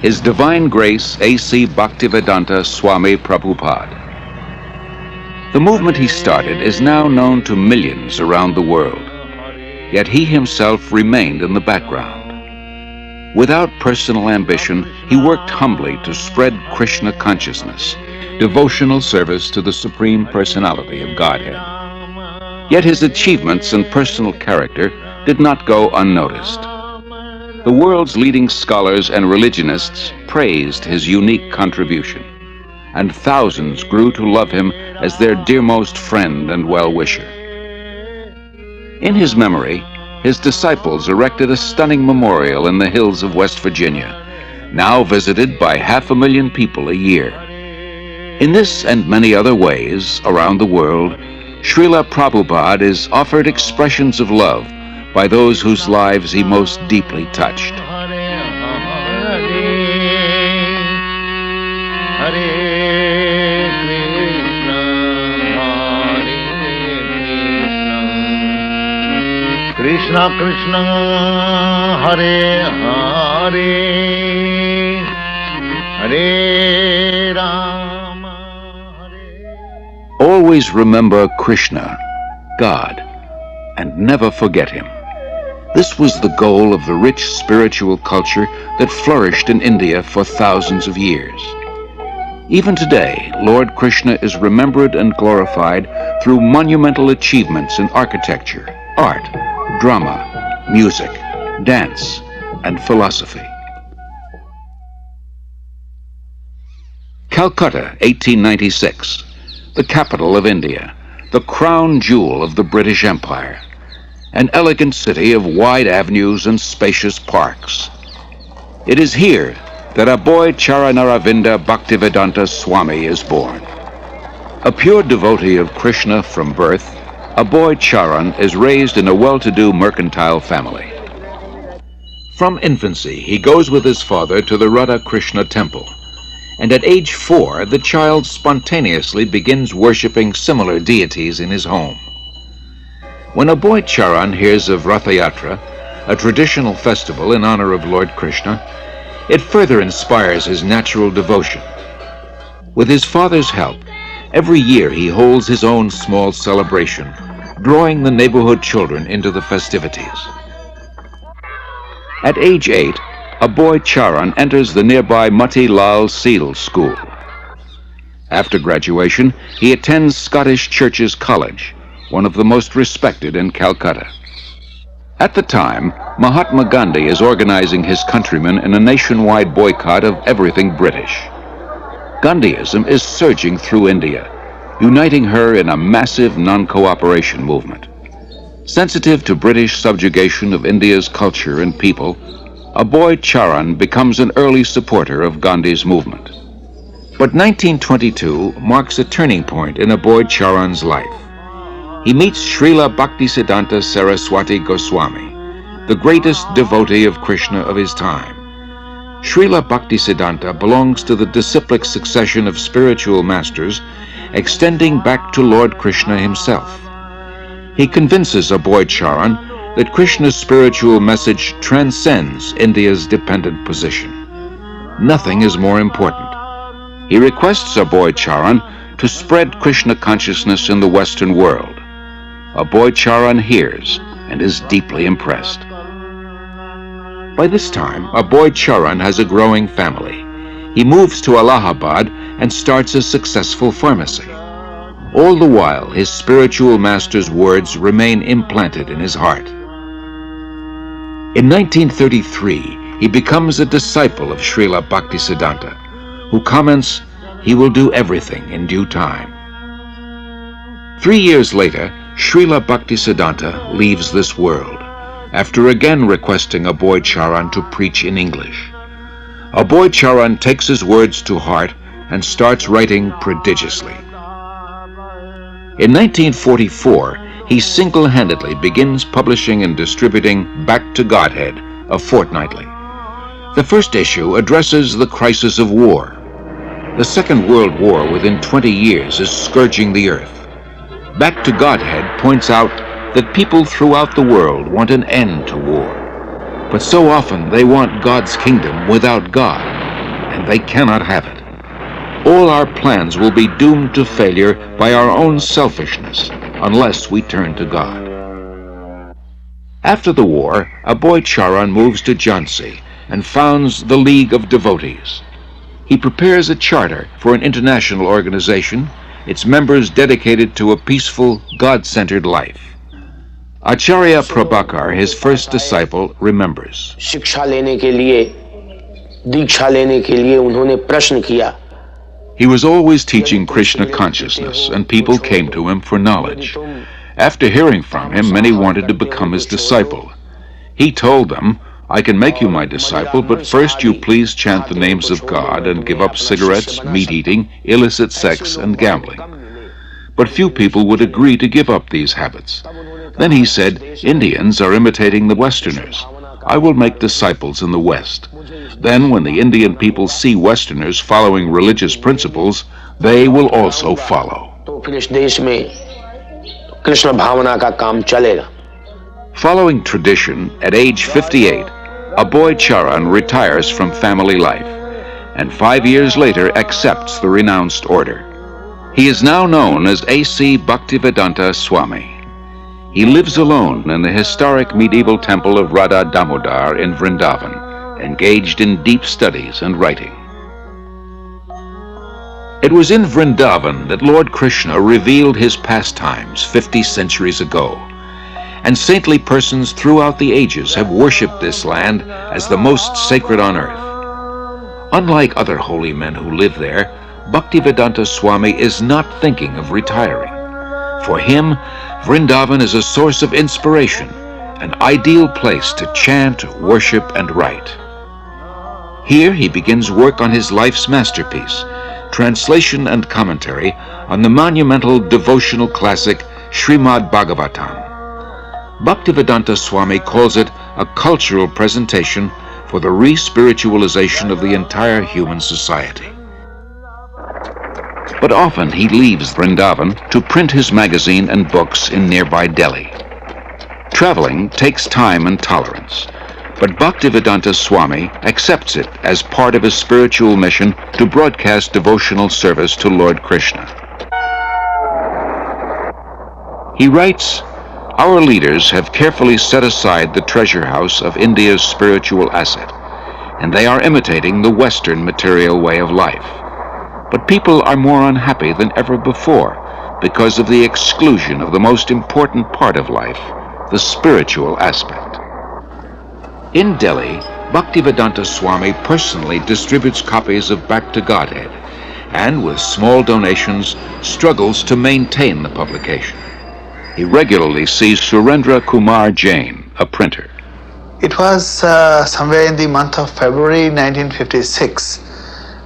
His Divine Grace A.C. Bhaktivedanta Swami Prabhupáda. The movement he started is now known to millions around the world, yet he himself remained in the background. Without personal ambition, he worked humbly to spread Krishna consciousness, devotional service to the Supreme Personality of Godhead. Yet his achievements and personal character did not go unnoticed. The world's leading scholars and religionists praised his unique contribution, and thousands grew to love him as their dearmost friend and well-wisher. In his memory, his disciples erected a stunning memorial in the hills of West Virginia, now visited by 500,000 people a year. In this and many other ways around the world, Srila Prabhupada is offered expressions of love by those whose lives he most deeply touched. Krishna Krishna Hare Hare Hare Rama Hare. Always remember Krishna, God, and never forget him. This was the goal of the rich spiritual culture that flourished in India for thousands of years. Even today, Lord Krishna is remembered and glorified through monumental achievements in architecture, art, drama, music, dance, and philosophy. Calcutta, 1896, the capital of India, the crown jewel of the British Empire, an elegant city of wide avenues and spacious parks. It is here that Aboy Charanaravinda Bhaktivedanta Swami is born. A pure devotee of Krishna from birth, Aboy Charan is raised in a well-to-do mercantile family. From infancy, he goes with his father to the Radha Krishna temple, and at age 4, the child spontaneously begins worshipping similar deities in his home. When Aboy Charan hears of Ratha Yatra, a traditional festival in honor of Lord Krishna, it further inspires his natural devotion. With his father's help, every year he holds his own small celebration, drawing the neighborhood children into the festivities. At age 8, Aboy Charan enters the nearby Mati Lal Seal School. After graduation, he attends Scottish Churches College, one of the most respected in Calcutta. At the time, Mahatma Gandhi is organizing his countrymen in a nationwide boycott of everything British. Gandhiism is surging through India, uniting her in a massive non-cooperation movement. Sensitive to British subjugation of India's culture and people, Aboy Charan becomes an early supporter of Gandhi's movement. But 1922 marks a turning point in Aboy Charan's life. He meets Srila Bhaktisiddhanta Saraswati Goswami, the greatest devotee of Krishna of his time. Srila Bhaktisiddhanta belongs to the disciplic succession of spiritual masters extending back to Lord Krishna himself. He convinces Aboy Charan that Krishna's spiritual message transcends India's dependent position. Nothing is more important. He requests Aboy Charan to spread Krishna consciousness in the Western world. Aboy Charan hears and is deeply impressed. By this time, Aboy Charan has a growing family. He moves to Allahabad and starts a successful pharmacy. All the while, his spiritual master's words remain implanted in his heart. In 1933, he becomes a disciple of Srila Bhaktisiddhanta, who comments, "He will do everything in due time." 3 years later, Srila Bhaktisiddhanta leaves this world, after again requesting Aboy Charan to preach in English. Aboy Charan takes his words to heart and starts writing prodigiously. In 1944, he single-handedly begins publishing and distributing Back to Godhead, a fortnightly. The first issue addresses the crisis of war. The Second World War within 20 years is scourging the earth. Back to Godhead points out that people throughout the world want an end to war. But so often they want God's kingdom without God. and they cannot have it. All our plans will be doomed to failure by our own selfishness unless we turn to God. After the war, Aboy Charan moves to Jhansi and founds the League of Devotees. He prepares a charter for an international organization, its members dedicated to a peaceful, God-centered life. Acharya Prabhakar, his first disciple, remembers. शिक्षा लेने के लिए, दीक्षा लेने के लिए उन्होंने प्रश्न किया. He was always teaching Krishna consciousness, and people came to him for knowledge. After hearing from him, many wanted to become his disciple. He told them, I can make you my disciple, but first you please chant the names of God and give up cigarettes, meat-eating, illicit sex, and gambling. But few people would agree to give up these habits. Then he said, Indians are imitating the Westerners. I will make disciples in the West. Then when the Indian people see Westerners following religious principles, they will also follow. Following tradition, at age 58, Aboy Charan retires from family life, and 5 years later accepts the renounced order. He is now known as A.C. Bhaktivedanta Swami. He lives alone in the historic medieval temple of Radha Damodar in Vrindavan, engaged in deep studies and writing. It was in Vrindavan that Lord Krishna revealed his pastimes 50 centuries ago, and saintly persons throughout the ages have worshipped this land as the most sacred on earth. Unlike other holy men who live there, Bhaktivedanta Swami is not thinking of retiring. For him, Vrindavan is a source of inspiration, an ideal place to chant, worship, and write. Here he begins work on his life's masterpiece, translation and commentary on the monumental devotional classic Srimad Bhagavatam. Bhaktivedanta Swami calls it a cultural presentation for the re-spiritualization of the entire human society. But often he leaves Vrindavan to print his magazine and books in nearby Delhi. Traveling takes time and tolerance, but Bhaktivedanta Swami accepts it as part of his spiritual mission to broadcast devotional service to Lord Krishna. He writes, Our leaders have carefully set aside the treasure house of India's spiritual asset, and they are imitating the Western material way of life. But people are more unhappy than ever before because of the exclusion of the most important part of life, the spiritual aspect. In Delhi, Bhaktivedanta Swami personally distributes copies of Back to Godhead, and with small donations struggles to maintain the publication. He regularly sees Surendra Kumar Jain, a printer. It was somewhere in the month of February 1956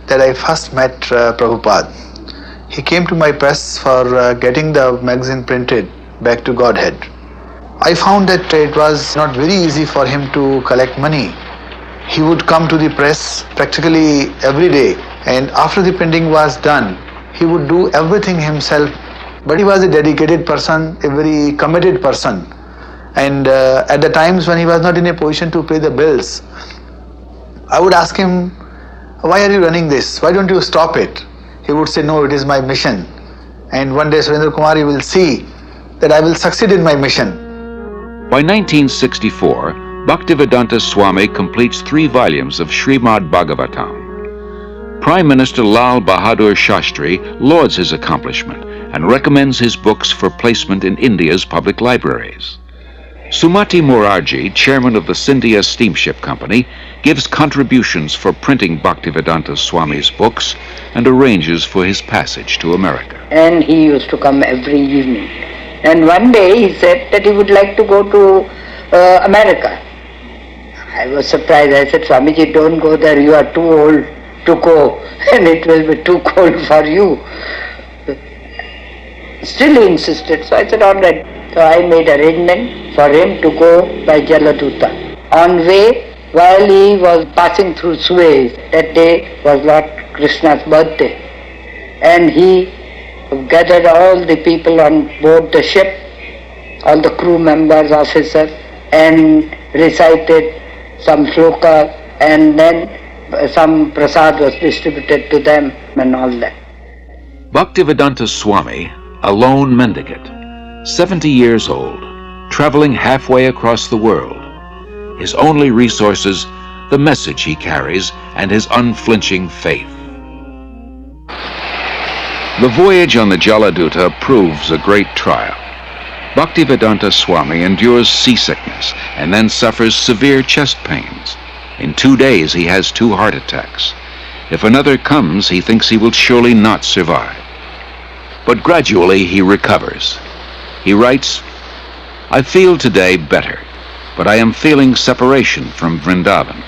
that I first met Prabhupada. He came to my press for getting the magazine printed, Back to Godhead. I found that it was not very easy for him to collect money. He would come to the press practically every day, and after the printing was done, he would do everything himself. But he was a dedicated person, a very committed person. And at the times when he was not in a position to pay the bills, I would ask him, why are you running this? Why don't you stop it? He would say, no, it is my mission. And one day, Surendra Kumar, you will see that I will succeed in my mission. By 1964, Bhaktivedanta Swami completes 3 volumes of Srimad Bhagavatam. Prime Minister Lal Bahadur Shastri lauds his accomplishment and recommends his books for placement in India's public libraries. Sumati Morarji, chairman of the Scindia Steamship Company, gives contributions for printing Bhaktivedanta Swami's books and arranges for his passage to America. And he used to come every evening. And one day he said that he would like to go to America. I was surprised. I said, Swamiji, don't go there. You are too old to go and it will be too cold for you. Still he insisted. So I said, all right. So I made arrangement for him to go by Jaladuta. On way, while he was passing through Suez, that day was Lord Krishna's birthday. And he gathered all the people on board the ship, all the crew members, officers, and recited some shloka, and then some prasad was distributed to them and all that. Bhaktivedanta Swami, a lone mendicant, 70 years old, traveling halfway across the world. His only resources, the message he carries and his unflinching faith. The voyage on the Jaladuta proves a great trial. Bhaktivedanta Swami endures seasickness and then suffers severe chest pains. In 2 days he has 2 heart attacks. If another comes, he thinks he will surely not survive. But gradually he recovers. He writes, "I feel today better, but I am feeling separation from Vrindavan.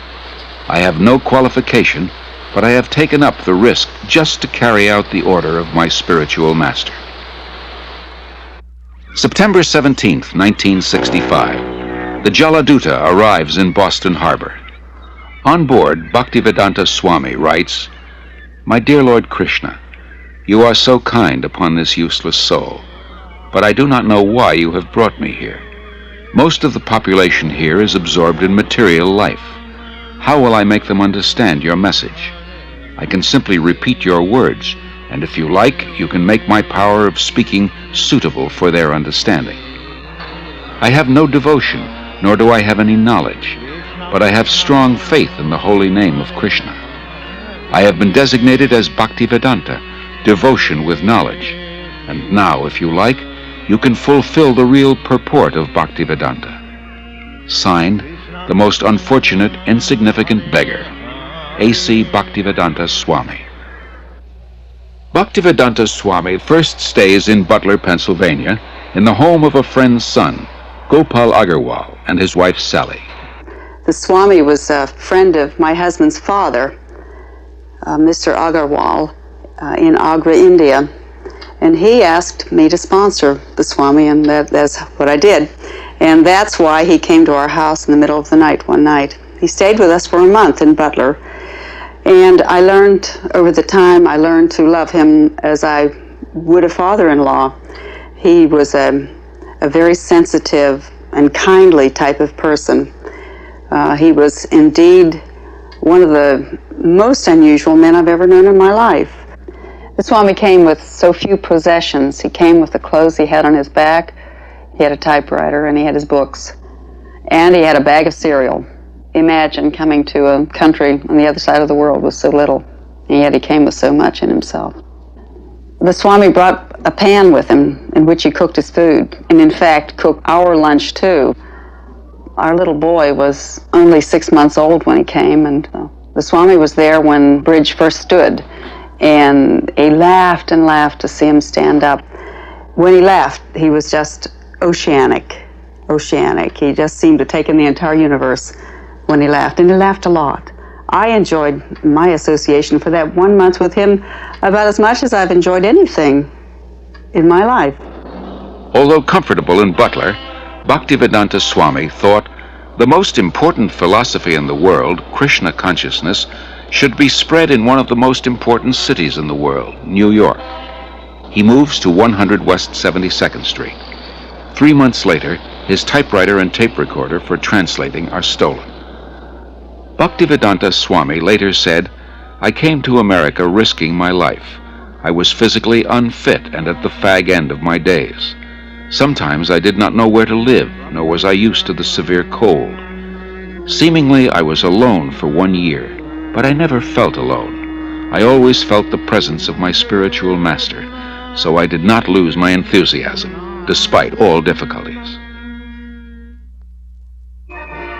I have no qualification, but I have taken up the risk just to carry out the order of my spiritual master." September 17th, 1965. The Jaladuta arrives in Boston Harbor. On board, Bhaktivedanta Swami writes, "My dear Lord Krishna, you are so kind upon this useless soul, but I do not know why you have brought me here. Most of the population here is absorbed in material life. How will I make them understand your message? I can simply repeat your words, and if you like, you can make my power of speaking suitable for their understanding. I have no devotion, nor do I have any knowledge, but I have strong faith in the holy name of Krishna. I have been designated as Bhaktivedanta, devotion with knowledge, and now, if you like, you can fulfill the real purport of Bhaktivedanta. Signed, the most unfortunate, insignificant beggar, A.C. Bhaktivedanta Swami." Bhaktivedanta Swami first stays in Butler, Pennsylvania, in the home of a friend's son, Gopal Agarwal, and his wife Sally. The Swami was a friend of my husband's father, Mr. Agarwal, in Agra, India. And he asked me to sponsor the Swami, and that's what I did. And that's why he came to our house in the middle of the night one night. He stayed with us for a month in Butler. And I learned, over the time, I learned to love him as I would a father-in-law. He was a very sensitive and kindly type of person. He was indeed one of the most unusual men I've ever known in my life. The Swami came with so few possessions. He came with the clothes he had on his back. He had a typewriter and he had his books. And he had a bag of cereal. Imagine coming to a country on the other side of the world with so little, and yet he came with so much in himself. The Swami brought a pan with him in which he cooked his food, and in fact cooked our lunch too. Our little boy was only 6 months old when he came, and the Swami was there when Bridge first stood, and he laughed and laughed to see him stand up. When he laughed, he was just oceanic. He just seemed to take in the entire universe when he laughed, and he laughed a lot. I enjoyed my association for that 1 month with him about as much as I've enjoyed anything in my life. Although comfortable in Butler, Bhaktivedanta Swami thought the most important philosophy in the world, Krishna consciousness, should be spread in one of the most important cities in the world, New York. He moves to 100 West 72nd Street. 3 months later, his typewriter and tape recorder for translating are stolen. Bhaktivedanta Swami later said, "I came to America risking my life. I was physically unfit and at the fag end of my days. Sometimes I did not know where to live, nor was I used to the severe cold. Seemingly I was alone for 1 year, but I never felt alone. I always felt the presence of my spiritual master, so I did not lose my enthusiasm, despite all difficulties."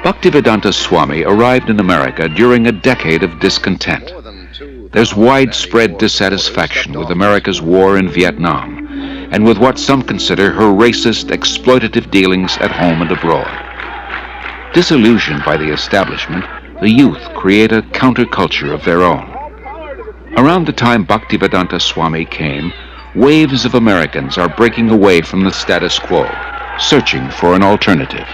Bhaktivedanta Swami arrived in America during a decade of discontent. There's widespread dissatisfaction with America's war in Vietnam, and with what some consider her racist, exploitative dealings at home and abroad. Disillusioned by the establishment, the youth create a counterculture of their own. Around the time Bhaktivedanta Swami came, waves of Americans are breaking away from the status quo, searching for an alternative.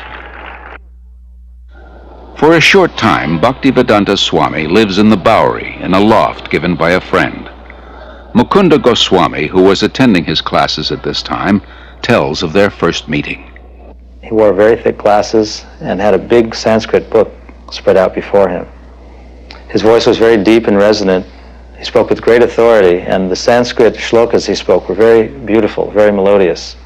For a short time, Bhaktivedanta Swami lives in the Bowery in a loft given by a friend. Mukunda Goswami, who was attending his classes at this time, tells of their first meeting. He wore very thick glasses and had a big Sanskrit book spread out before him. His voice was very deep and resonant. He spoke with great authority, and the Sanskrit shlokas he spoke were very beautiful, very melodious.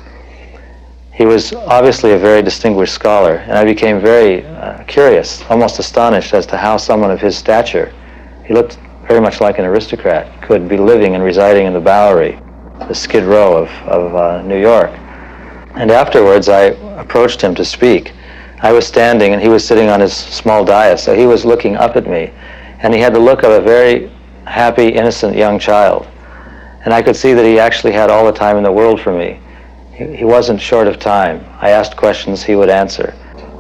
He was obviously a very distinguished scholar, and I became very curious, almost astonished as to how someone of his stature, he looked very much like an aristocrat, could be living and residing in the Bowery, the Skid Row of New York. And afterwards I approached him to speak. I was standing and he was sitting on his small dais, so he was looking up at me, and he had the look of a very happy, innocent young child. And I could see that he actually had all the time in the world for me. He wasn't short of time. I asked questions, he would answer.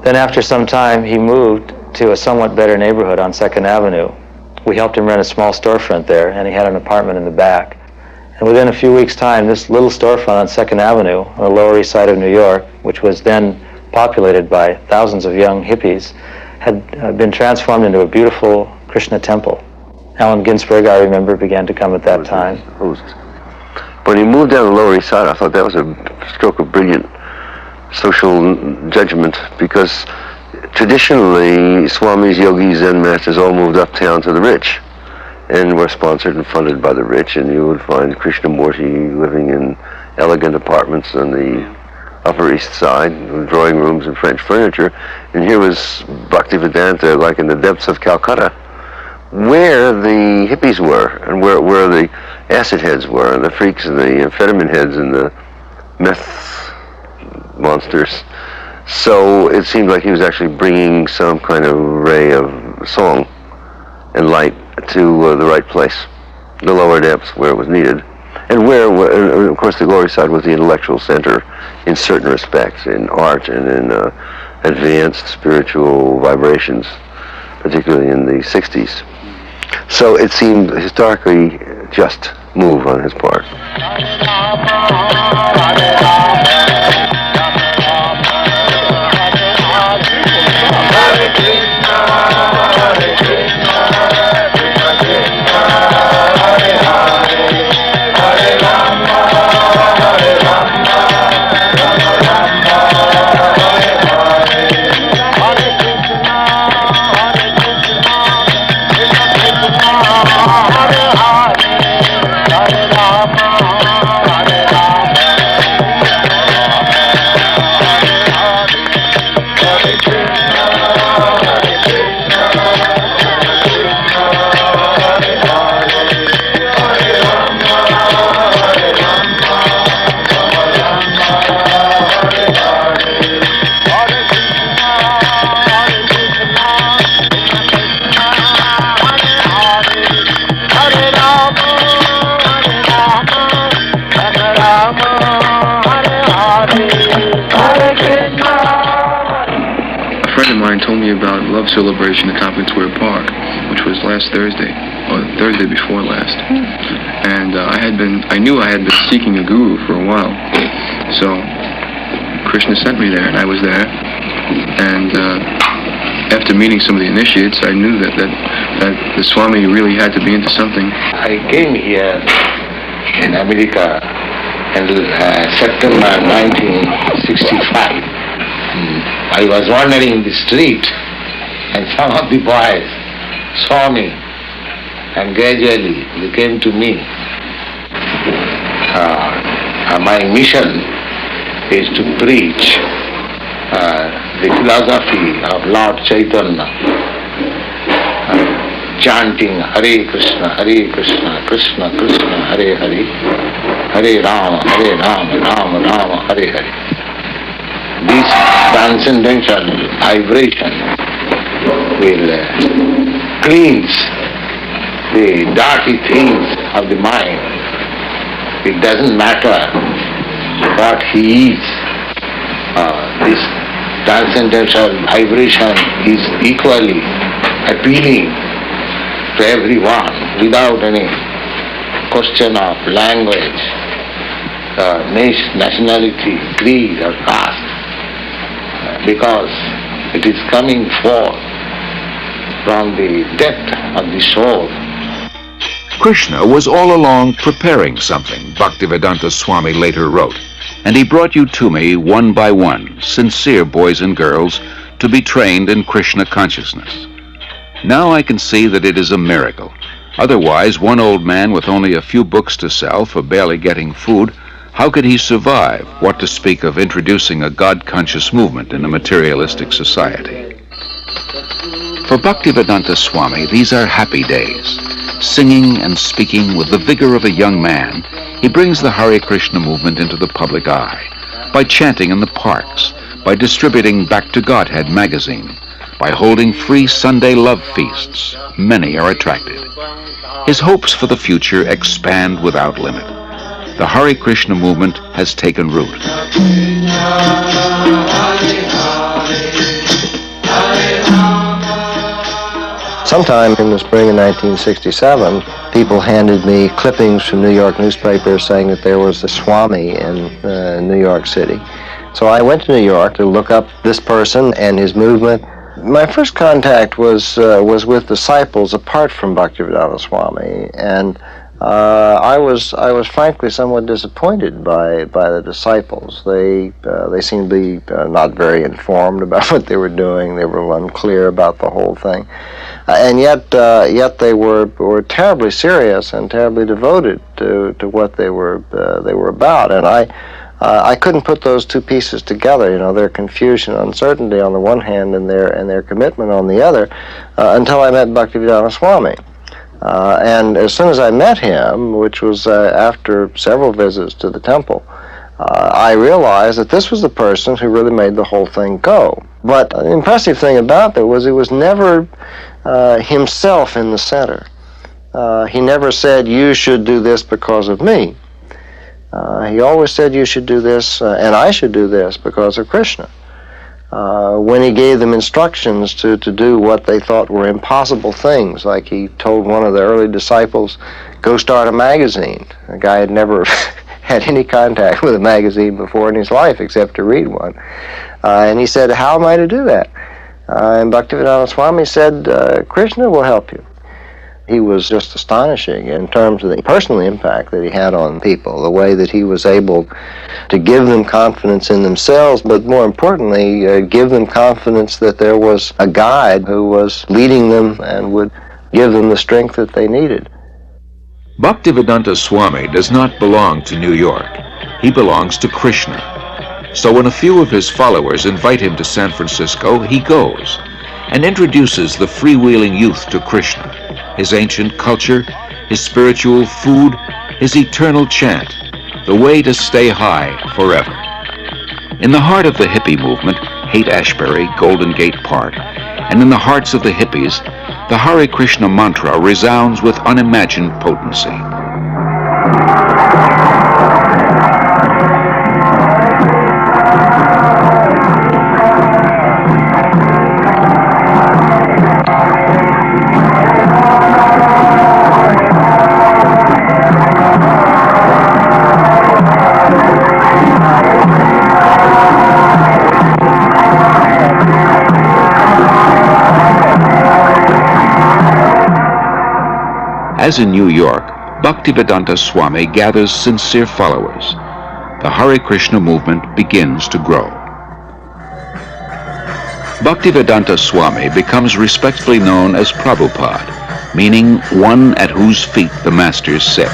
Then after some time, he moved to a somewhat better neighborhood on 2nd Avenue. We helped him rent a small storefront there, and he had an apartment in the back. And within a few weeks' time, this little storefront on 2nd Avenue, on the Lower East Side of New York, which was then populated by thousands of young hippies, had been transformed into a beautiful Krishna temple. Allen Ginsberg, I remember, began to come at that time. When he moved down the Lower East Side, I thought that was a stroke of brilliant social judgment, because traditionally Swamis, yogis, Zen masters all moved uptown to the rich and were sponsored and funded by the rich, and you would find Krishnamurti living in elegant apartments on the Upper East Side, with drawing rooms and French furniture, and here was Bhaktivedanta like in the depths of Calcutta, where the hippies were, and where the acid heads were, and the freaks, and the amphetamine heads, and the meth monsters. So it seemed like he was actually bringing some kind of ray of song and light to the right place, the lower depths where it was needed, and where, of course, the Lower Side was the intellectual center in certain respects, in art and in advanced spiritual vibrations, particularly in the 60s. So it seemed a historically just move on his part. Told me about Love Celebration at Tompkins Square Park, which was last Thursday, or Thursday before last. And I knew I had been seeking a guru for a while. So Krishna sent me there, and I was there. And after meeting some of the initiates, I knew that the Swami really had to be into something. I came here in America in September 1965. I was wandering in the street, and some of the boys saw me, and gradually they came to me. My mission is to preach the philosophy of Lord Chaitanya, chanting Hare Krishna, Krishna Krishna, Hare Hare, Hare Rama, Rama Rama, Hare Hare. This transcendental vibration will cleanse the dirty things of the mind. It doesn't matter what he is. This transcendental vibration is equally appealing to everyone without any question of language, nationality, creed or caste. Because it is coming forth from the depth of the soul. Krishna was all along preparing something, Bhaktivedanta Swami later wrote, and he brought you to me one by one, sincere boys and girls, to be trained in Krishna consciousness. Now I can see that it is a miracle. Otherwise, one old man with only a few books to sell for barely getting food, how could he survive, what to speak of introducing a God-conscious movement in a materialistic society? For Bhaktivedanta Swami, these are happy days. Singing and speaking with the vigor of a young man, he brings the Hare Krishna movement into the public eye, by chanting in the parks, by distributing Back to Godhead magazine, by holding free Sunday love feasts. Many are attracted. His hopes for the future expand without limit. The Hare Krishna movement has taken root. Sometime in the spring of 1967, people handed me clippings from New York newspapers saying that there was a Swami in New York City. So I went to New York to look up this person and his movement. My first contact was with disciples apart from Bhaktivedanta Swami, and I was frankly somewhat disappointed by the disciples. They seemed to be not very informed about what they were doing. They were unclear about the whole thing, and yet they were terribly serious and terribly devoted to what they were about. And I couldn't put those two pieces together, you know, their confusion, uncertainty on the one hand, and their commitment on the other, until I met Bhaktivedanta Swami. And as soon as I met him, which was after several visits to the temple, I realized that this was the person who really made the whole thing go. But the impressive thing about that was he was never himself in the center. He never said, "You should do this because of me." He always said, "You should do this, and I should do this because of Krishna." When he gave them instructions to do what they thought were impossible things, like he told one of the early disciples, "Go start a magazine." The guy had never had any contact with a magazine before in his life except to read one. And he said, "How am I to do that?" And Bhaktivedanta Swami said, "Krishna will help you." He was just astonishing in terms of the personal impact that he had on people, the way that he was able to give them confidence in themselves, but more importantly, give them confidence that there was a guide who was leading them and would give them the strength that they needed. Bhaktivedanta Swami does not belong to New York. He belongs to Krishna. So when a few of his followers invite him to San Francisco, he goes and introduces the freewheeling youth to Krishna, his ancient culture, his spiritual food, his eternal chant, the way to stay high forever. In the heart of the hippie movement, Haight-Ashbury, Golden Gate Park, and in the hearts of the hippies, the Hare Krishna mantra resounds with unimagined potency. As in New York, Bhaktivedanta Swami gathers sincere followers. The Hare Krishna movement begins to grow. Bhaktivedanta Swami becomes respectfully known as Prabhupáda, meaning one at whose feet the masters sit.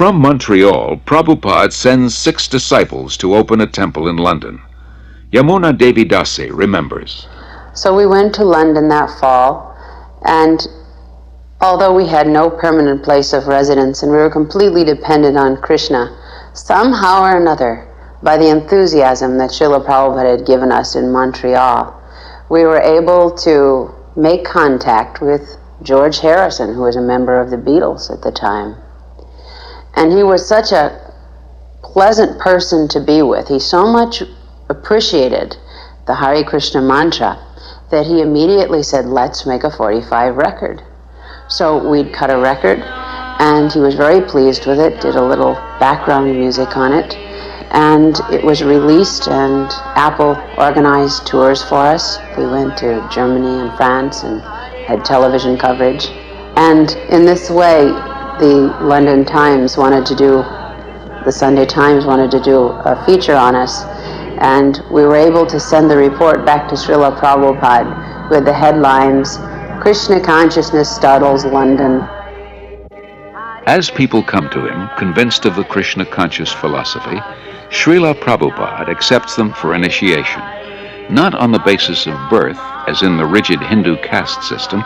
From Montreal, Prabhupada sends 6 disciples to open a temple in London. Yamuna Devi Dasi remembers. So we went to London that fall, and although we had no permanent place of residence and we were completely dependent on Krishna, somehow or another, by the enthusiasm that Srila Prabhupada had given us in Montreal, we were able to make contact with George Harrison, who was a member of the Beatles at the time. And he was such a pleasant person to be with. He so much appreciated the Hare Krishna mantra that he immediately said, "Let's make a 45 record." So we'd cut a record, and he was very pleased with it, did a little background music on it, and it was released, and Apple organized tours for us. We went to Germany and France and had television coverage. And in this way, the London Times wanted to do, the Sunday Times wanted to do a feature on us, and we were able to send the report back to Srila Prabhupada with the headlines, "Krishna Consciousness Startles London." As people come to him, convinced of the Krishna conscious philosophy, Srila Prabhupada accepts them for initiation, not on the basis of birth, as in the rigid Hindu caste system,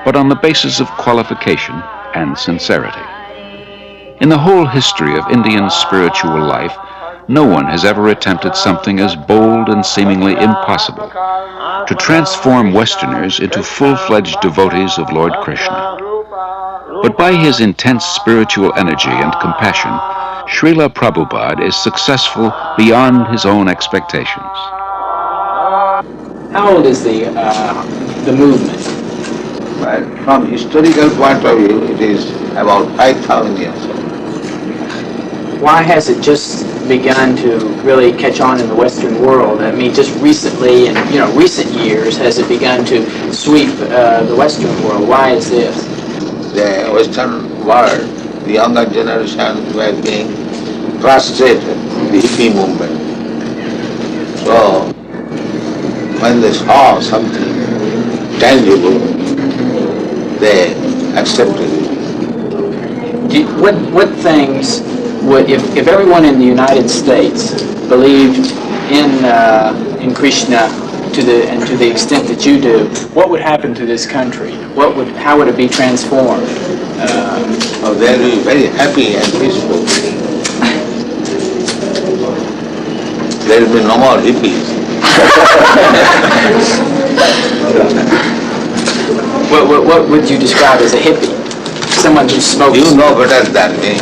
but on the basis of qualification and sincerity. In the whole history of Indian spiritual life, no one has ever attempted something as bold and seemingly impossible, to transform Westerners into full-fledged devotees of Lord Krishna. But by his intense spiritual energy and compassion, Srila Prabhupada is successful beyond his own expectations. How old is the movement? Well, from historical point of view, it is about 5,000 years old. Why has it just begun to really catch on in the Western world? I mean, just recently, in recent years, has it begun to sweep the Western world? Why is this? The Western world, the younger generation were being frustrated with the hippie movement. So, when they saw something tangible, they accepted it. What things would, if everyone in the United States believed in Krishna to the extent that you do, what would happen to this country? How would it be transformed? They'll be very happy and peaceful. There will be no more hippies. What would you describe as a hippie? Someone who smokes. You know better than me.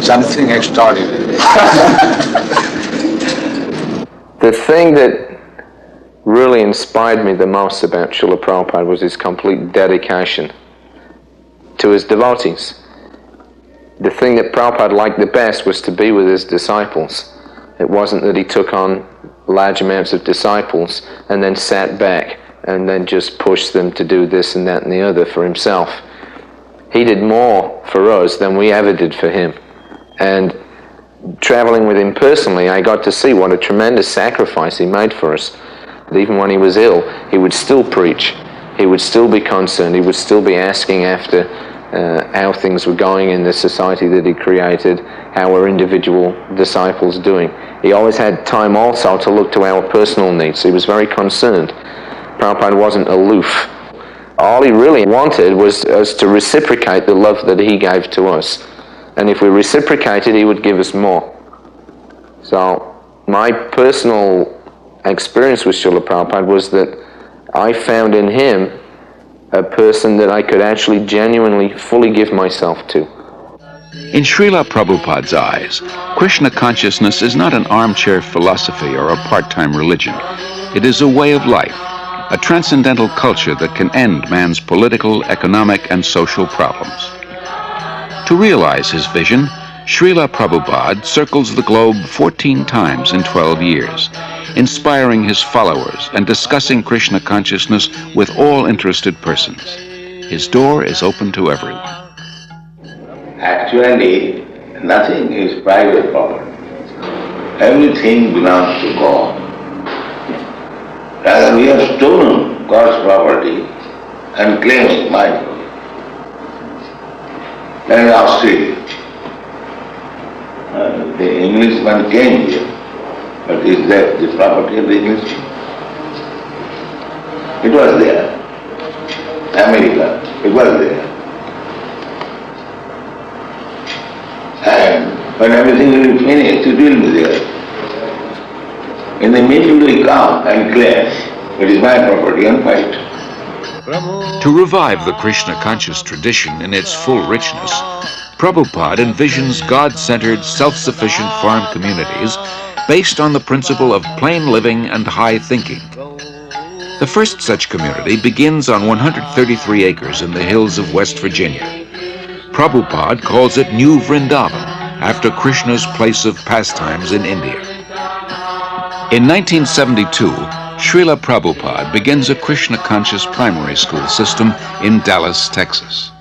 Something extraordinary. The thing that really inspired me the most about Srila Prabhupada was his complete dedication to his devotees. The thing that Prabhupada liked the best was to be with his disciples. It wasn't that he took on large amounts of disciples and then sat back and then just pushed them to do this and that and the other for himself. He did more for us than we ever did for him. And traveling with him personally, I got to see what a tremendous sacrifice he made for us. Even when he was ill, he would still preach. He would still be concerned. He would still be asking after how things were going in the society that he created, how were individual disciples doing. He always had time also to look to our personal needs. He was very concerned. Prabhupada wasn't aloof. All he really wanted was us to reciprocate the love that he gave to us. And if we reciprocated, he would give us more. So my personal experience with Srila Prabhupada was that I found in him a person that I could actually genuinely, fully give myself to. In Srila Prabhupada's eyes, Krishna consciousness is not an armchair philosophy or a part-time religion. It is a way of life, a transcendental culture that can end man's political, economic, and social problems. To realize his vision, Srila Prabhupada circles the globe 14 times in 12 years, inspiring his followers and discussing Krishna consciousness with all interested persons. His door is open to everyone. Actually, nothing is private property. Everything belongs to God. Rather, we have stolen God's property and claiming my property. That is Australia. The Englishman came here, but is that the property of the Englishman? It was there. America, it was there. And when everything will be finished, it will be there. In the middle we come and claim, it is my property and fight. To revive the Krishna conscious tradition in its full richness, Prabhupada envisions God-centered, self-sufficient farm communities based on the principle of plain living and high thinking. The first such community begins on 133 acres in the hills of West Virginia. Prabhupada calls it New Vrindavan, after Krishna's place of pastimes in India. In 1972, Srila Prabhupada begins a Krishna-conscious primary school system in Dallas, Texas.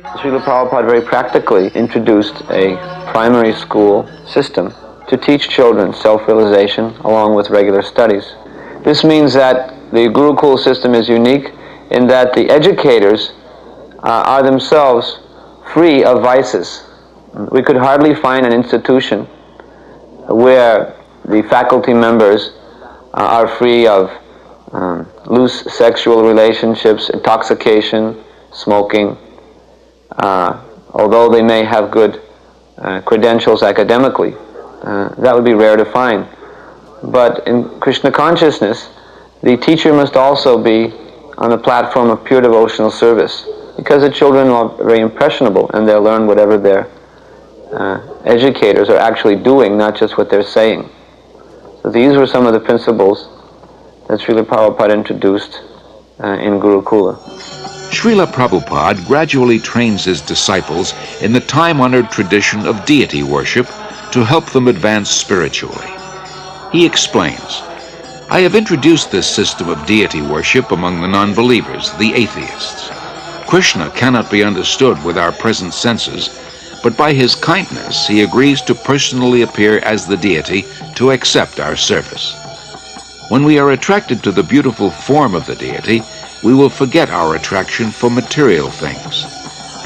Srila Prabhupada very practically introduced a primary school system to teach children self-realization along with regular studies. This means that the Gurukul system is unique in that the educators are themselves free of vices. We could hardly find an institution where the faculty members are free of loose sexual relationships, intoxication, smoking, although they may have good credentials academically. That would be rare to find. But in Krishna consciousness, the teacher must also be on the platform of pure devotional service, because the children are very impressionable and they'll learn whatever their educators are actually doing, not just what they're saying. So these were some of the principles that Srila Prabhupada introduced in Gurukula. Srila Prabhupada gradually trains his disciples in the time-honored tradition of deity worship to help them advance spiritually. He explains, "I have introduced this system of deity worship among the non-believers, the atheists. Krishna cannot be understood with our present senses, but by his kindness he agrees to personally appear as the deity to accept our service. When we are attracted to the beautiful form of the deity, we will forget our attraction for material things.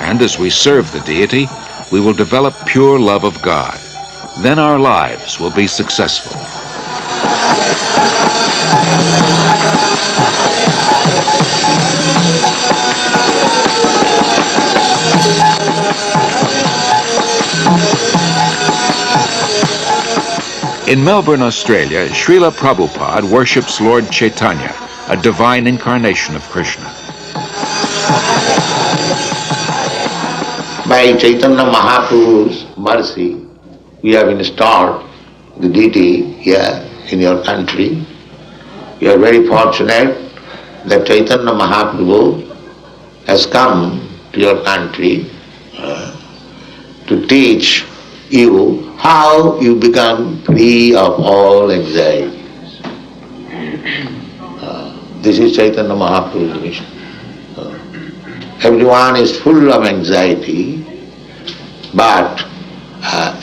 And as we serve the deity, we will develop pure love of God. Then our lives will be successful." In Melbourne, Australia, Srila Prabhupada worships Lord Chaitanya, a divine incarnation of Krishna. By Chaitanya Mahaprabhu's mercy, we have installed the deity here in your country. You are very fortunate that Chaitanya Mahaprabhu has come to your country to teach you how you become free of all anxieties. This is Chaitanya Mahaprabhu's mission. Everyone is full of anxiety, but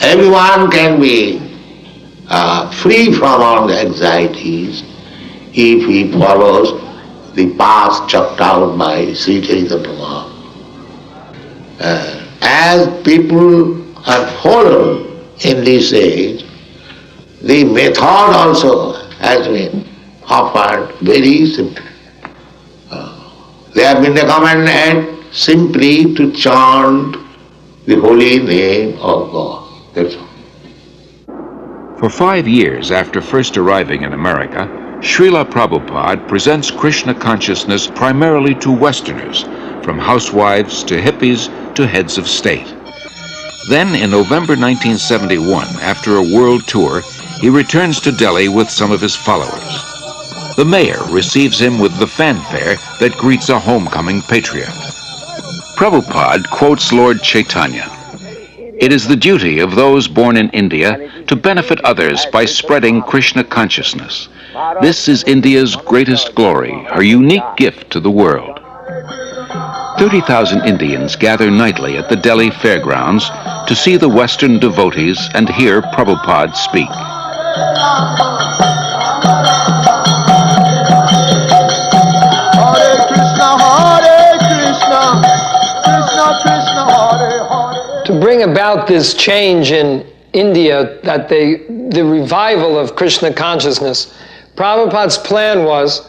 everyone can be free from all the anxieties if he follows the path chalked out by Sri Chaitanya Mahaprabhu. As people are followed in this age, the method also has been offered very simply. They have been recommended simply to chant the holy name of God. That's all. For 5 years after first arriving in America, Srila Prabhupada presents Krishna consciousness primarily to Westerners, from housewives to hippies to heads of state. Then, in November 1971, after a world tour, he returns to Delhi with some of his followers. The mayor receives him with the fanfare that greets a homecoming patriot. Prabhupada quotes Lord Chaitanya, "It is the duty of those born in India to benefit others by spreading Krishna consciousness. This is India's greatest glory, her unique gift to the world." 30,000 Indians gather nightly at the Delhi fairgrounds to see the Western devotees and hear Prabhupada speak. To bring about this change in India, that the revival of Krishna consciousness, Prabhupada's plan was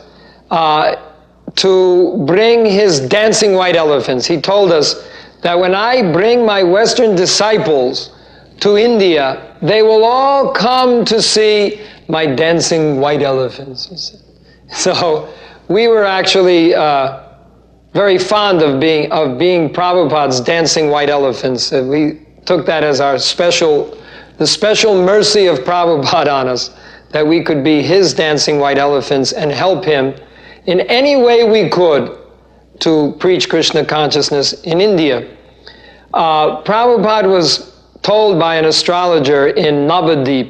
to bring his dancing white elephants. He told us that when I bring my Western disciples to India, they will all come to see my dancing white elephants, he said. So we were actually very fond of being Prabhupada's dancing white elephants. We took that as the special mercy of Prabhupada on us, that we could be his dancing white elephants and help him in any way we could to preach Krishna consciousness in India. Prabhupada was told by an astrologer in Navadip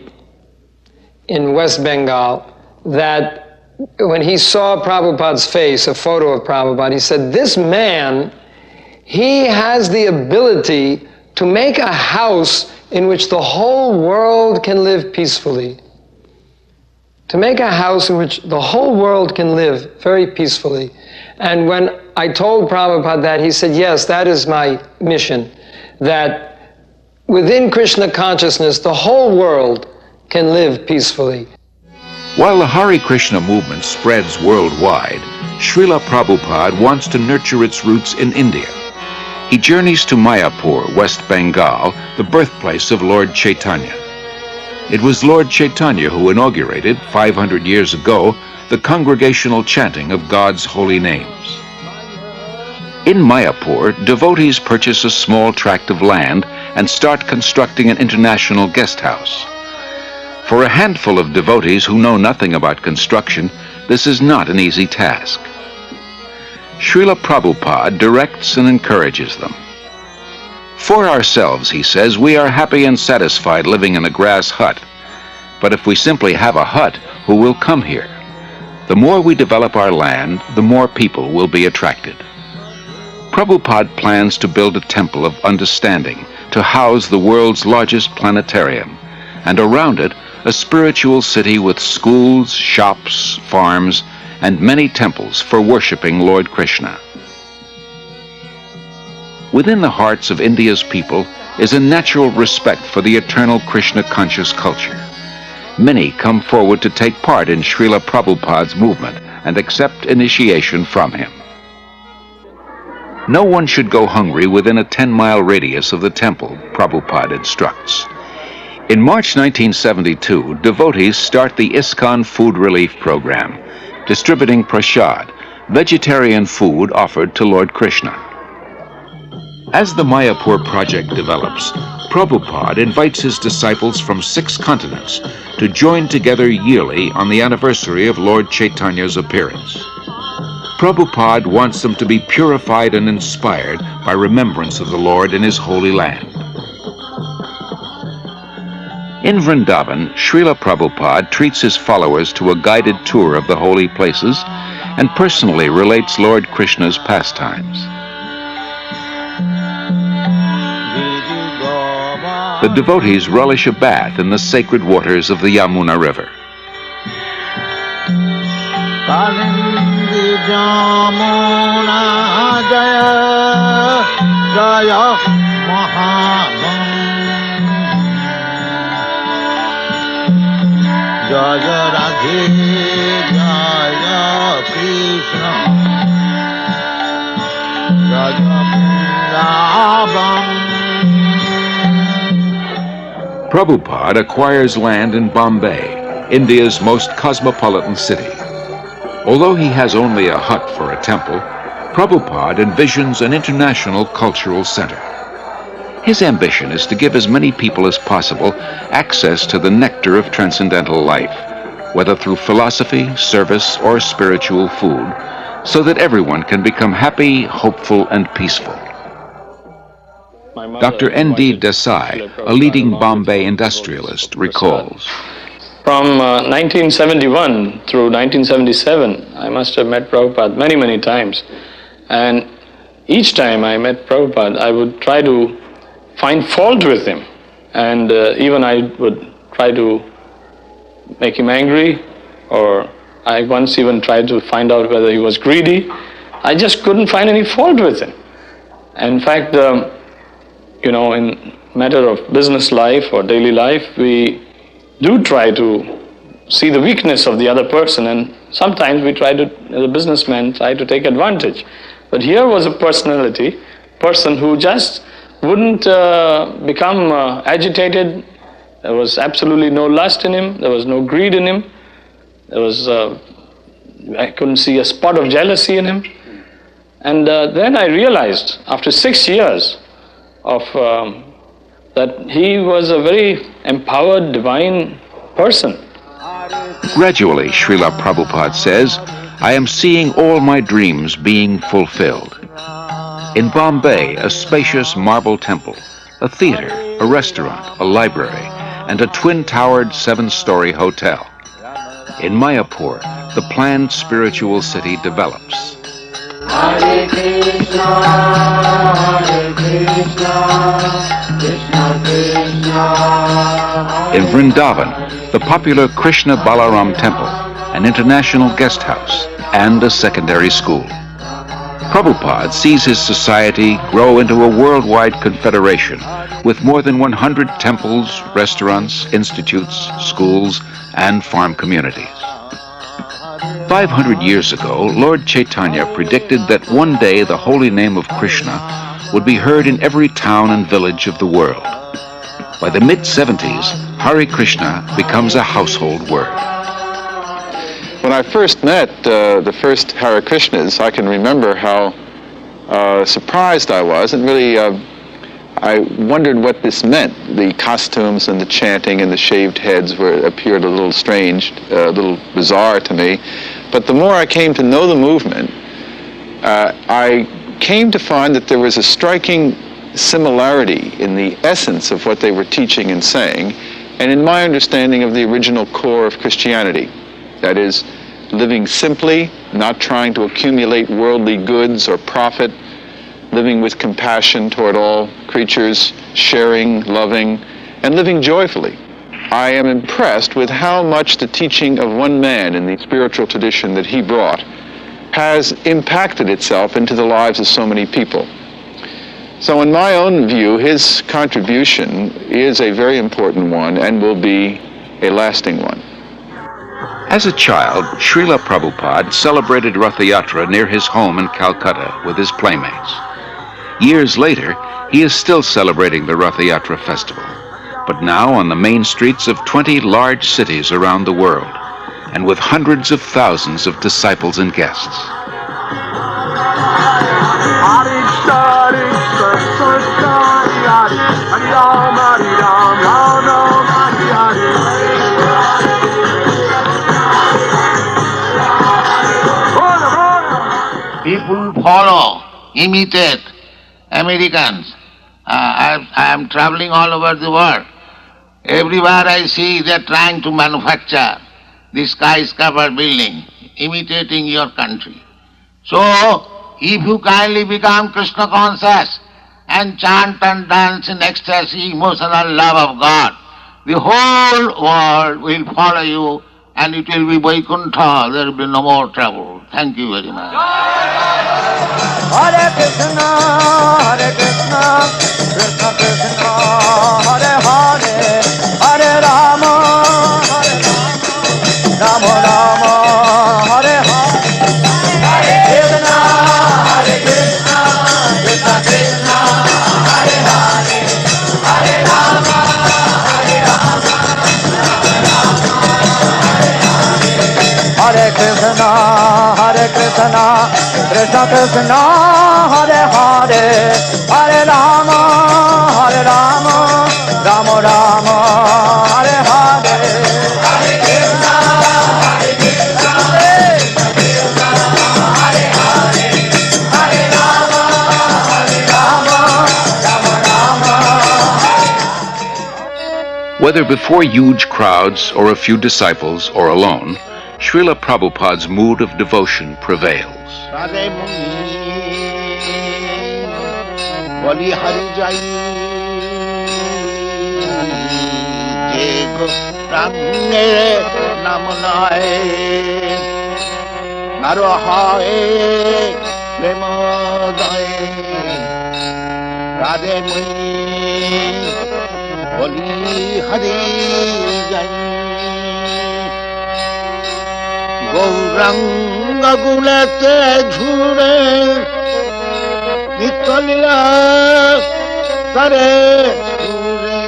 in West Bengal that when he saw Prabhupada's face, a photo of Prabhupada, he said, this man, he has the ability to make a house in which the whole world can live peacefully. To make a house in which the whole world can live very peacefully. And when I told Prabhupada that, he said, yes, that is my mission, that within Krishna consciousness, the whole world can live peacefully. While the Hare Krishna movement spreads worldwide, Srila Prabhupada wants to nurture its roots in India. He journeys to Mayapur, West Bengal, the birthplace of Lord Chaitanya. It was Lord Chaitanya who inaugurated, 500 years ago, the congregational chanting of God's holy names. In Mayapur, devotees purchase a small tract of land and start constructing an international guest house. For a handful of devotees who know nothing about construction, this is not an easy task. Srila Prabhupada directs and encourages them. For ourselves, he says, we are happy and satisfied living in a grass hut. But if we simply have a hut, who will come here? The more we develop our land, the more people will be attracted. Prabhupada plans to build a temple of understanding to house the world's largest planetarium, and around it, a spiritual city with schools, shops, farms, and many temples for worshiping Lord Krishna. Within the hearts of India's people is a natural respect for the eternal Krishna-conscious culture. Many come forward to take part in Srila Prabhupada's movement and accept initiation from him. No one should go hungry within a 10-mile radius of the temple, Prabhupada instructs. In March 1972, devotees start the ISKCON Food Relief Program, distributing prasad, vegetarian food offered to Lord Krishna. As the Mayapur project develops, Prabhupada invites his disciples from 6 continents to join together yearly on the anniversary of Lord Chaitanya's appearance. Prabhupada wants them to be purified and inspired by remembrance of the Lord in his holy land. In Vrindavan, Srila Prabhupada treats his followers to a guided tour of the holy places and personally relates Lord Krishna's pastimes. The devotees relish a bath in the sacred waters of the Yamuna River. Prabhupada acquires land in Bombay, India's most cosmopolitan city. Although he has only a hut for a temple, Prabhupada envisions an international cultural center. His ambition is to give as many people as possible access to the nectar of transcendental life, whether through philosophy, service, or spiritual food, so that everyone can become happy, hopeful, and peaceful. Dr. N.D. Desai, a leading Bombay industrialist, recalls. From 1971 through 1977, I must have met Prabhupada many, many times. And each time I met Prabhupada, I would try to find fault with him. And even I would try to make him angry, or I once even tried to find out whether he was greedy. I just couldn't find any fault with him. In fact, you know, in matter of business life or daily life, we do try to see the weakness of the other person, and sometimes we try to, as a businessman, try to take advantage. But here was a person who just wouldn't become agitated. There was absolutely no lust in him, there was no greed in him, there was, I couldn't see a spot of jealousy in him. And then I realized, after 6 years of that he was a very empowered, divine person. Gradually, Srila Prabhupada says, I am seeing all my dreams being fulfilled. In Bombay, a spacious marble temple, a theater, a restaurant, a library, and a twin-towered 7-story hotel. In Mayapur, the planned spiritual city develops. Hare Krishna, Krishna Krishna. In Vrindavan, the popular Krishna Balaram Temple, an international guest house, and a secondary school. Prabhupada sees his society grow into a worldwide confederation with more than 100 temples, restaurants, institutes, schools, and farm communities. 500 years ago, Lord Chaitanya predicted that one day the holy name of Krishna would be heard in every town and village of the world. By the mid-70s, Hare Krishna becomes a household word. When I first met the first Hare Krishnas, I can remember how surprised I was, and really I wondered what this meant. The costumes and the chanting and the shaved heads appeared a little strange, a little bizarre to me. But the more I came to know the movement, I came to find that there was a striking similarity in the essence of what they were teaching and saying, and in my understanding of the original core of Christianity. That is, living simply, not trying to accumulate worldly goods or profit, living with compassion toward all creatures, sharing, loving, and living joyfully. I am impressed with how much the teaching of one man in the spiritual tradition that he brought has impacted itself into the lives of so many people. So in my own view, his contribution is a very important one and will be a lasting one. As a child, Srila Prabhupada celebrated Rath Yatra near his home in Calcutta with his playmates. Years later, he is still celebrating the Rath Yatra festival, but now on the main streets of 20 large cities around the world, and with hundreds of thousands of disciples and guests. People follow, imitate Americans. I am traveling all over the world. Everywhere I see they're trying to manufacture this skyscraper building, imitating your country. So, if you kindly become Krishna conscious and chant and dance in ecstasy, emotional love of God, the whole world will follow you and it will be Vaikuntha. There will be no more trouble. Thank you very much. Hare Krishna, Krishna Krishna, Hare Hare, Hare Rama, Rama Rama, Hare Hare. Hare Krishna, Krishna Krishna, Hare Hare, Hare Rama, Hare Krishna, Krishna Krishna, Hare Hare, Hare Rama, Rama Rama, Hare Hare. Hare Krishna, Krishna Krishna, Hare Hare, Hare Rama, Rama Rama. Whether before huge crowds or a few disciples or alone, Srila Prabhupada's mood of devotion prevails. Gauranga gulate jhure Nitalila tare jhure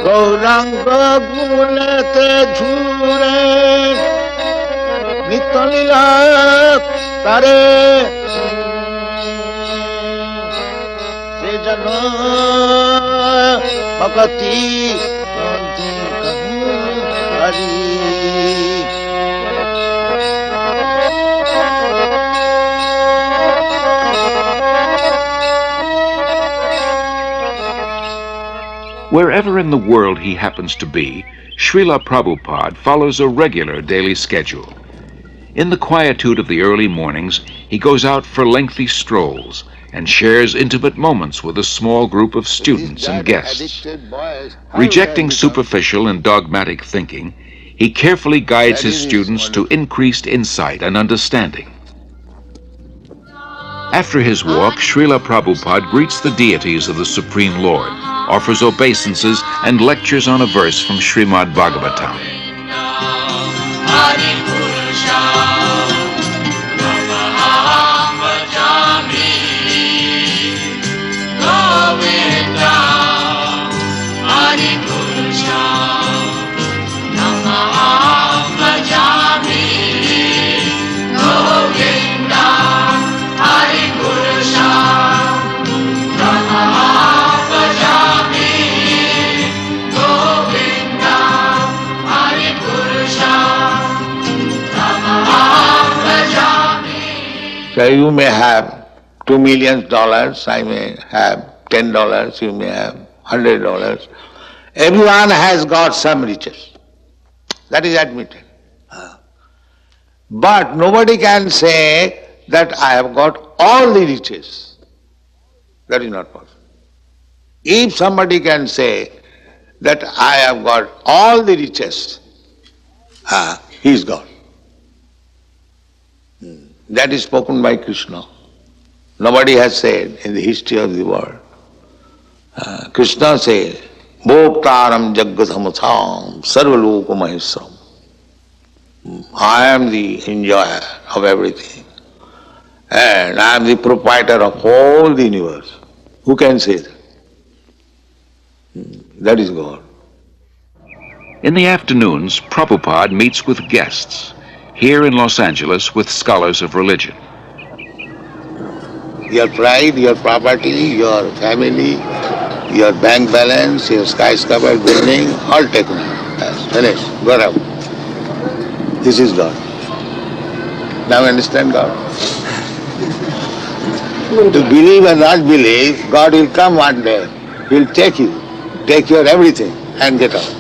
Gauranga gulate jhure Nitalila tare Sejana Bhakati Hari. Wherever Wherever in the world he happens to be, Srila Prabhupada follows a regular daily schedule. In the quietude of the early mornings, he goes out for lengthy strolls and shares intimate moments with a small group of students and guests. Rejecting superficial and dogmatic thinking, he carefully guides his students to increased insight and understanding. After his walk, Srila Prabhupada greets the deities of the Supreme Lord, offers obeisances, and lectures on a verse from Srimad Bhagavatam. So you may have $2 million, I may have $10, you may have $100. Everyone has got some riches. That is admitted. But nobody can say that I have got all the riches. That is not possible. If somebody can say that I have got all the riches, he is God. That is spoken by Krishna. Nobody has said in the history of the world. Krishna says, Bhoktaram Jaggathamutham Sarvaloka Mahesam. I am the enjoyer of everything. And I am the proprietor of all the universe. Who can say that? That is God. In the afternoons, Prabhupada meets with guests, here in Los Angeles with scholars of religion. Your pride, your property, your family, your bank balance, your skyscraper building, all taken out. Yes, finished. Go out. This is God. Now understand God? To believe or not believe, God will come one day. He will take you, take your everything and get out.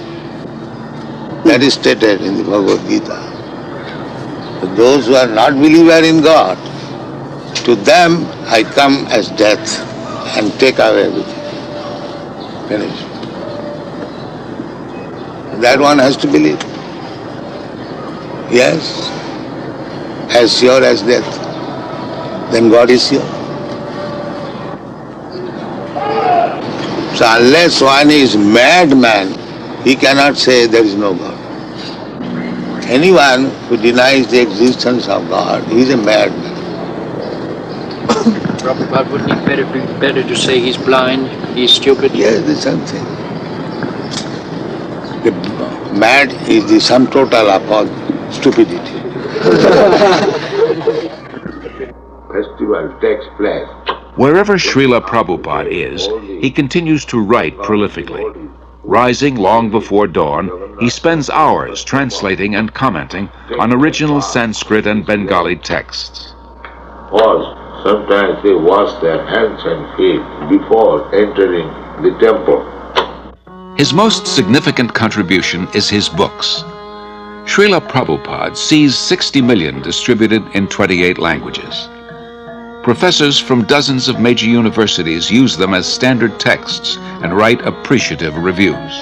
That is stated in the Bhagavad Gita. Those who are not believer in God, to them I come as death and take away everything. Finished. That one has to believe. Yes, as sure as death. Then God is sure. So unless one is madman, he cannot say there is no God. Anyone who denies the existence of God, he is a madman. Prabhupada, wouldn't it be better to say he's blind, he's stupid? Yes, the same thing. The mad is the sum total of all stupidity. Festival takes place. Wherever Srila Prabhupada is, he continues to write prolifically. Rising long before dawn, he spends hours translating and commenting on original Sanskrit and Bengali texts. Or sometimes they wash their hands and feet before entering the temple. His most significant contribution is his books. Srila Prabhupada sees 60 million distributed in 28 languages. Professors from dozens of major universities use them as standard texts and write appreciative reviews.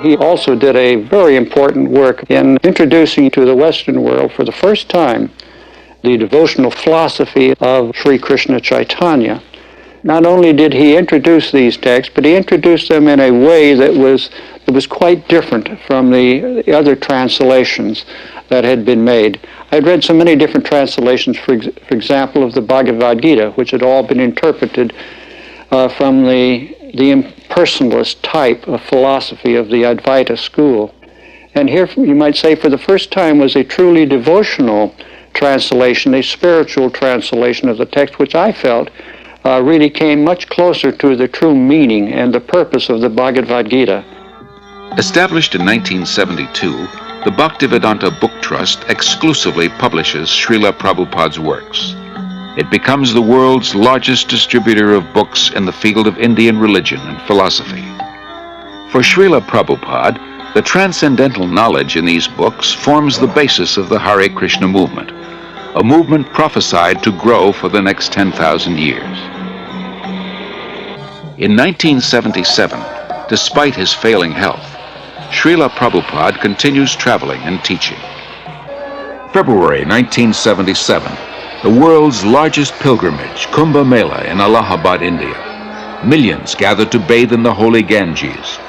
He also did a very important work in introducing to the Western world for the first time the devotional philosophy of Sri Krishna Chaitanya. Not only did he introduce these texts, but he introduced them in a way that was quite different from the other translations that had been made. I had read so many different translations, for example, of the Bhagavad Gita, which had all been interpreted from the impersonalist type of philosophy of the Advaita school. And here, you might say, for the first time was a truly devotional translation, a spiritual translation of the text, which I felt really came much closer to the true meaning and the purpose of the Bhagavad Gita. Established in 1972, the Bhaktivedanta Book Trust exclusively publishes Srila Prabhupada's works. It becomes the world's largest distributor of books in the field of Indian religion and philosophy. For Srila Prabhupada, the transcendental knowledge in these books forms the basis of the Hare Krishna movement, a movement prophesied to grow for the next 10,000 years. In 1977, despite his failing health, Srila Prabhupada continues traveling and teaching. February 1977, the world's largest pilgrimage, Kumbh Mela in Allahabad, India. Millions gathered to bathe in the holy Ganges.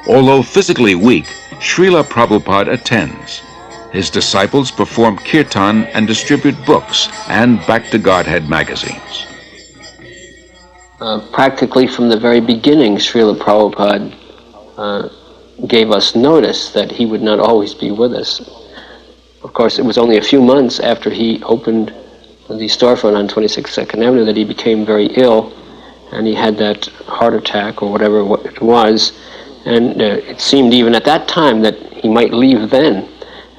Although physically weak, Srila Prabhupada attends. His disciples perform kirtan and distribute books and Back to Godhead magazines. Practically from the very beginning, Srila Prabhupada gave us notice that he would not always be with us. Of course, it was only a few months after he opened the storefront on 26th Second Avenue that he became very ill, and he had that heart attack or whatever it was, and it seemed even at that time that he might leave then.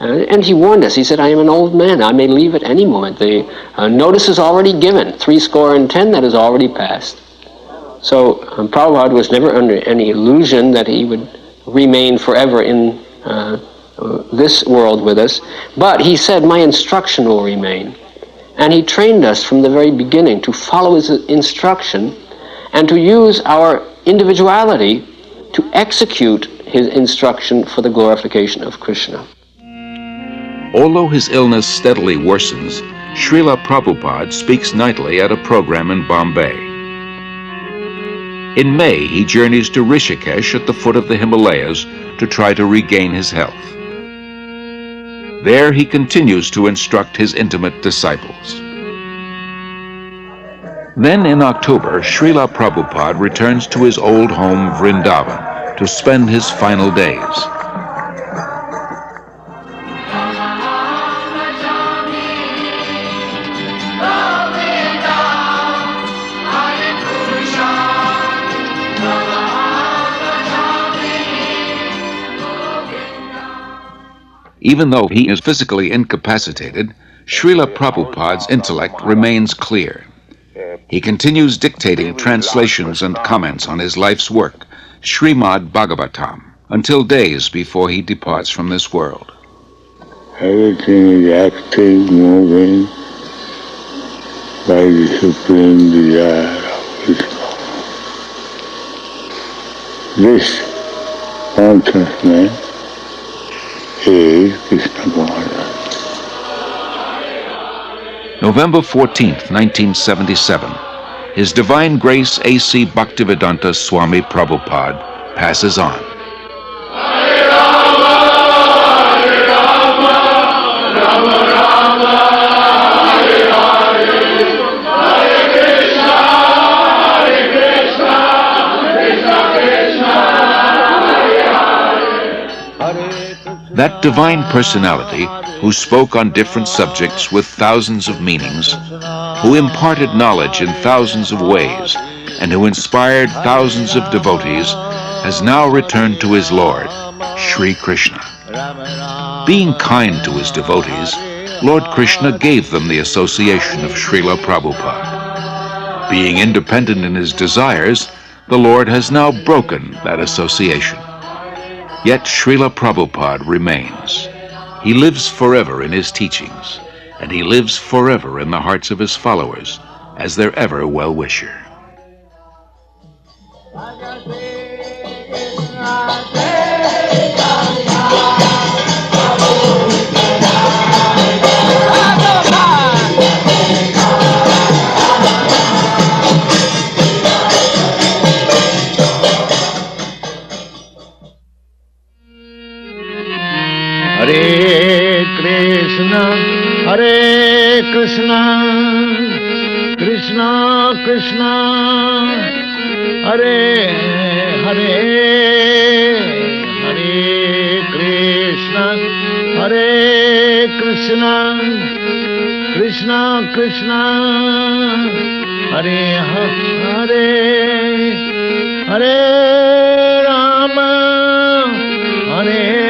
And he warned us. He said, I am an old man. I may leave at any moment. The notice is already given. 70 that has already passed. So Prabhupada was never under any illusion that he would remain forever in this world with us. But he said, my instruction will remain. And he trained us from the very beginning to follow his instruction and to use our individuality to execute his instruction for the glorification of Krishna. Although his illness steadily worsens, Srila Prabhupada speaks nightly at a program in Bombay. In May, he journeys to Rishikesh at the foot of the Himalayas to try to regain his health. There he continues to instruct his intimate disciples. Then in October, Srila Prabhupada returns to his old home Vrindavan to spend his final days. Even though he is physically incapacitated, Srila Prabhupada's intellect remains clear. He continues dictating translations and comments on his life's work, Srimad Bhagavatam, until days before he departs from this world. Everything is active, moving by the supreme desire of Krishna. This consciousness is Krishna consciousness. November 14th, 1977, His Divine Grace A.C. Bhaktivedanta Swami Prabhupada passes on. That divine personality who spoke on different subjects with thousands of meanings, who imparted knowledge in thousands of ways, and who inspired thousands of devotees, has now returned to his Lord, Sri Krishna. Being kind to his devotees, Lord Krishna gave them the association of Srila Prabhupada. Being independent in his desires, the Lord has now broken that association. Yet Srila Prabhupada remains. He lives forever in his teachings, and he lives forever in the hearts of his followers as their ever well-wisher. Hare Krishna, Krishna Krishna, Hare Hare, Hare Krishna, Krishna Krishna, Hare Hare, Hare Rama, Hare